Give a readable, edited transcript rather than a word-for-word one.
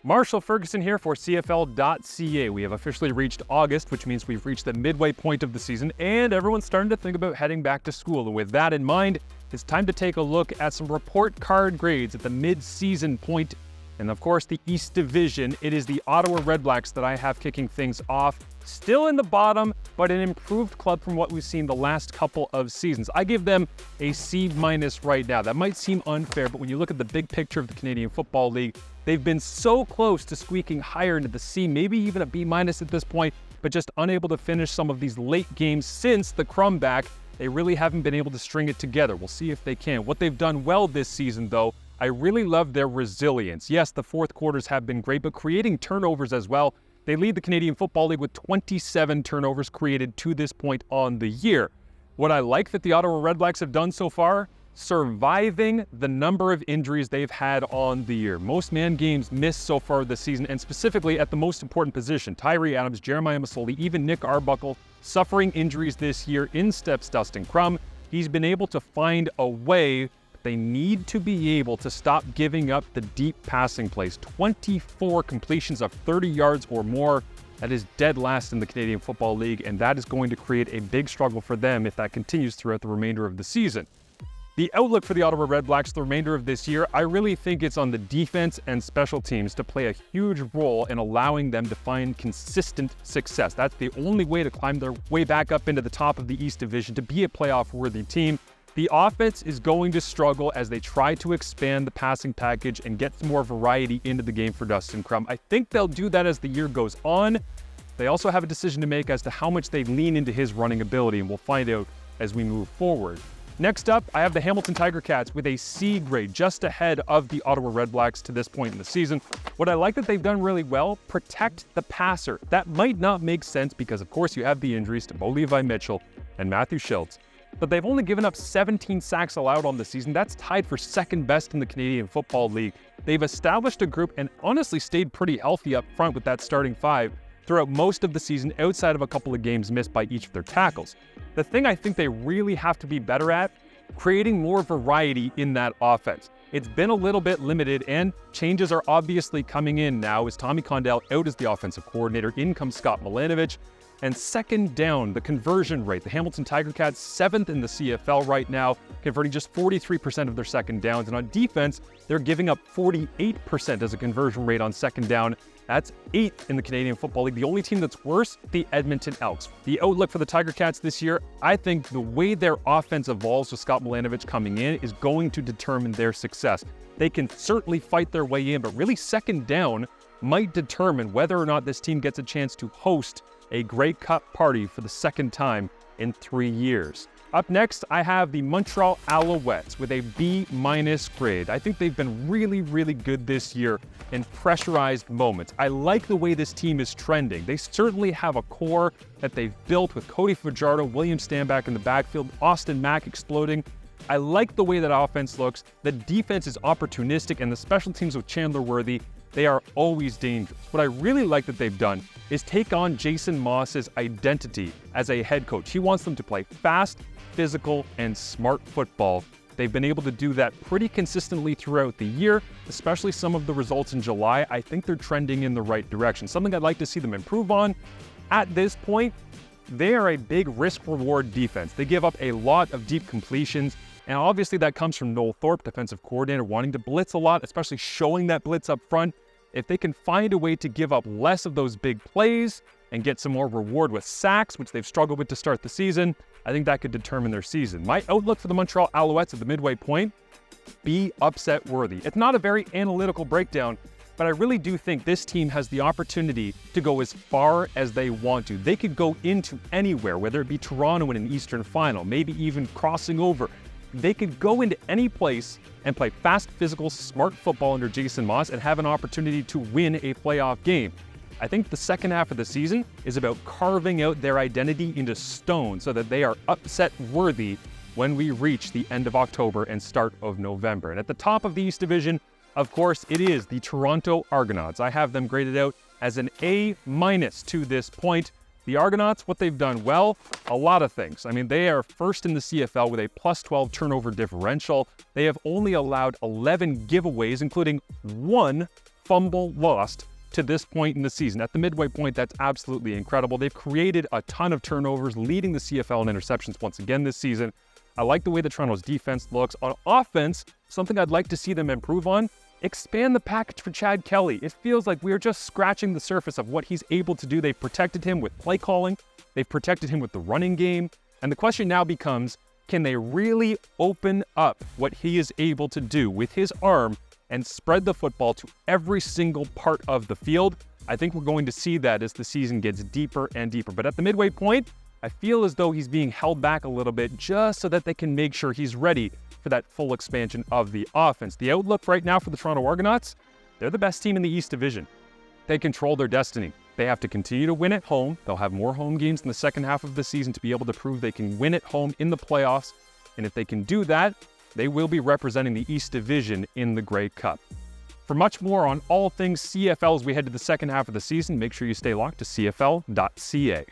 Marshall Ferguson here for CFL.ca. We have officially reached August, which means we've reached the midway point of the season, and everyone's starting to think about heading back to school. And with that in mind, it's time to take a look at some report card grades at the mid-season point. And of course, the East Division, it is the Ottawa Redblacks that I have kicking things off. Still in the bottom, but an improved club from what we've seen the last couple of seasons. I give them a C- right now. That might seem unfair, but when you look at the big picture of the Canadian Football League, they've been so close to squeaking higher into the C, maybe even a B- at this point, but just unable to finish some of these late games since the crumb back. They really haven't been able to string it together. We'll see if they can. What they've done well this season, though, I really love their resilience. Yes, the fourth quarters have been great, but creating turnovers as well. They lead the Canadian Football League with 27 turnovers created to this point on the year. What I like that the Ottawa Redblacks have done so far, surviving the number of injuries they've had on the year. Most man games missed so far this season, and specifically at the most important position. Tyree Adams, Jeremiah Masoli, even Nick Arbuckle suffering injuries this year. In steps Dustin Crum. He's been able to find a way. They need to be able to stop giving up the deep passing plays. 24 completions of 30 yards or more. That is dead last in the Canadian Football League, and that is going to create a big struggle for them if that continues throughout the remainder of the season. The outlook for the Ottawa Redblacks the remainder of this year, I really think it's on the defense and special teams to play a huge role in allowing them to find consistent success. That's the only way to climb their way back up into the top of the East Division, to be a playoff-worthy team. The offense is going to struggle as they try to expand the passing package and get some more variety into the game for Dustin Crum. I think they'll do that as the year goes on. They also have a decision to make as to how much they lean into his running ability, and we'll find out as we move forward. Next up, I have the Hamilton TigerCats with a C grade, just ahead of the Ottawa Redblacks to this point in the season. What I like that they've done really well, protect the passer. That might not make sense because, of course, you have the injuries to Bo Levi Mitchell and Matthew Schultz. But they've only given up 17 sacks allowed on the season. That's tied for second best in the Canadian Football League. They've established a group and honestly stayed pretty healthy up front with that starting five throughout most of the season, outside of a couple of games missed by each of their tackles. The thing I think they really have to be better at, creating more variety in that offense. It's been a little bit limited, and changes are obviously coming in now as Tommy Condell out as the offensive coordinator. In comes Scott Milanovich. And second down, the conversion rate. The Hamilton TigerCats, 7th in the CFL right now, converting just 43% of their second downs. And on defense, they're giving up 48% as a conversion rate on second down. That's 8th in the Canadian Football League. The only team that's worse, the Edmonton Elks. The outlook for the TigerCats this year, I think the way their offense evolves with Scott Milanovich coming in is going to determine their success. They can certainly fight their way in, but really second down might determine whether or not this team gets a chance to host a Grey Cup party for the second time in 3 years. Up next, I have the Montreal Alouettes with a B- grade. I think they've been really, really good this year in pressurized moments. I like the way this team is trending. They certainly have a core that they've built with Cody Fajardo, William Stanback in the backfield, Austin Mack exploding. I like the way that offense looks. The defense is opportunistic, and the special teams with Chandler Worthy, they are always dangerous. What I really like that they've done is take on Jason Moss's identity as a head coach. He wants them to play fast, physical, and smart football. They've been able to do that pretty consistently throughout the year, especially some of the results in July. I think they're trending in the right direction. Something I'd like to see them improve on. At this point, they are a big risk-reward defense. They give up a lot of deep completions, and obviously that comes from Noel Thorpe, defensive coordinator, wanting to blitz a lot, especially showing that blitz up front. If they can find a way to give up less of those big plays and get some more reward with sacks, which they've struggled with to start the season, I think that could determine their season. My outlook for the Montreal Alouettes at the midway point, be upset worthy. It's not a very analytical breakdown, but I really do think this team has the opportunity to go as far as they want to. They could go into anywhere, whether it be Toronto in an Eastern final, maybe even crossing over. They could go into any place and play fast, physical, smart football under Jason Moss and have an opportunity to win a playoff game. I think the second half of the season is about carving out their identity into stone so that they are upset worthy when we reach the end of October and start of November. And at the top of the East Division, of course, it is the Toronto Argonauts. I have them graded out as an A- to this point. The Argonauts, what they've done well, a lot of things. I mean, they are first in the CFL with a plus 12 turnover differential. They have only allowed 11 giveaways, including one fumble lost to this point in the season. At the midway point, that's absolutely incredible. They've created a ton of turnovers, leading the CFL in interceptions once again this season. I like the way the Toronto's defense looks. On offense, something I'd like to see them improve on, expand the package for Chad Kelly. It feels like we're just scratching the surface of what he's able to do. They've protected him with play calling. They've protected him with the running game. And the question now becomes, can they really open up what he is able to do with his arm and spread the football to every single part of the field? I think we're going to see that as the season gets deeper and deeper. But at the midway point, I feel as though he's being held back a little bit just so that they can make sure he's ready for that full expansion of the offense. The outlook right now for the Toronto Argonauts, they're the best team in the East Division. They control their destiny. They have to continue to win at home. They'll have more home games in the second half of the season to be able to prove they can win at home in the playoffs. And if they can do that, they will be representing the East Division in the Grey Cup. For much more on all things CFL as we head to the second half of the season, make sure you stay locked to CFL.ca.